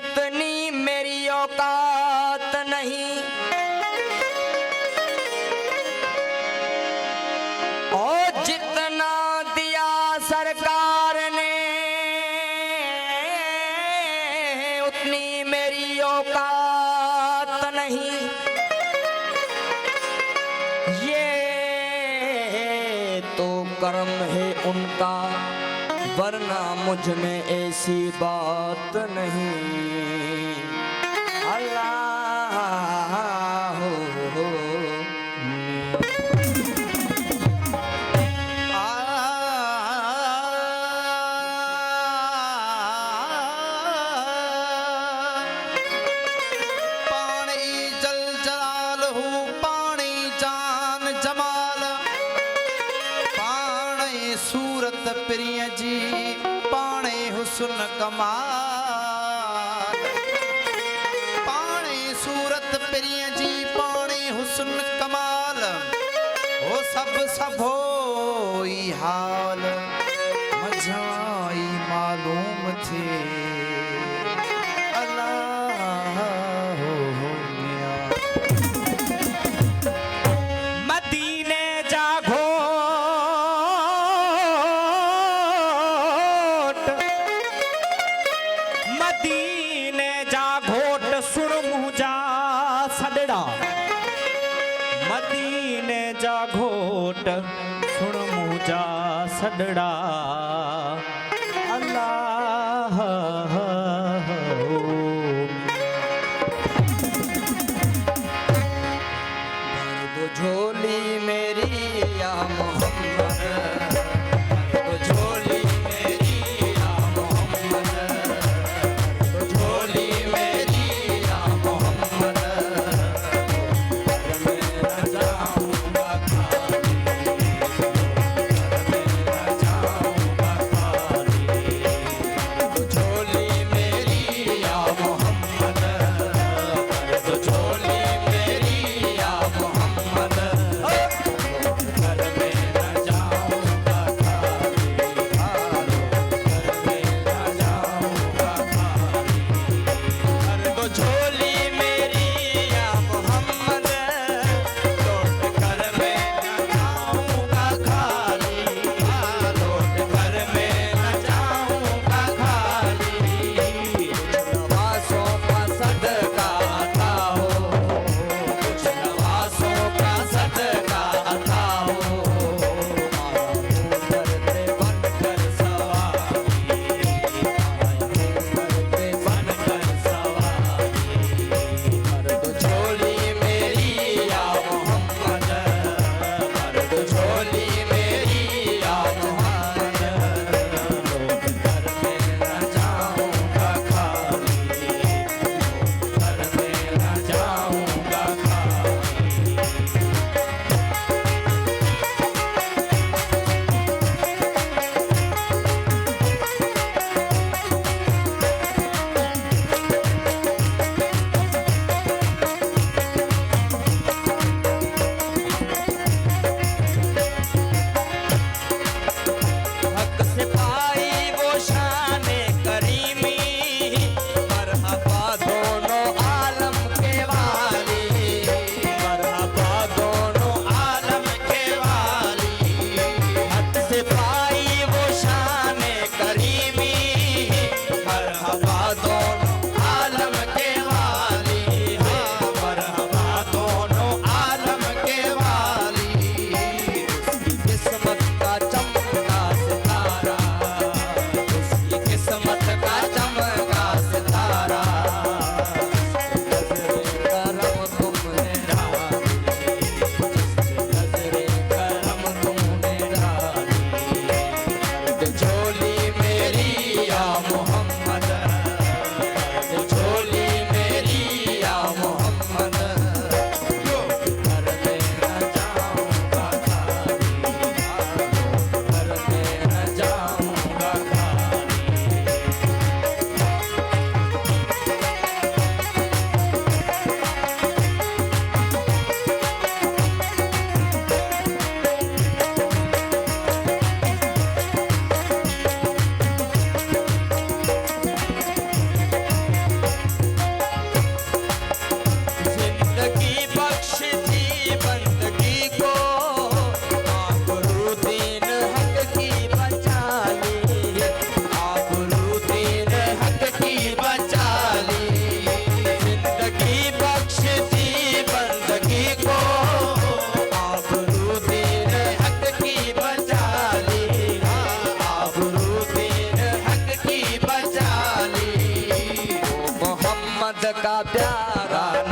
इतनी मेरी औकात नहीं, और जितना दिया सरकार ने उतनी मेरी औकात नहीं। ये तो कर्म है उनका, वरना मुझ में ऐसी बात नहीं। अल्लाह हो पानी जल जलाल हूँ, पानी जान जमाल, पानी सूरत प्रिय जी, पानी हुस्न कमाल, पानी सूरत प्रिय जी, पानी हुस्न कमाल, हो सब होई हाल, मझाई मालूम थे। अल्लाह हो मियां। मदीने जागो मदीने जा घोट सुन मुझा सदड़ा, मदीने जा घोट सुन मुझा सदड़ा। अल्लाह दो झोली मेरी या मोहम्मद, तो झोली मेरी या मोहम्मद, तो झोली मेरी या मोहम्मद, मैं न जाऊंगा खाली, मैं न जाऊंगा खाली, तो झोली मेरी या का प्यारा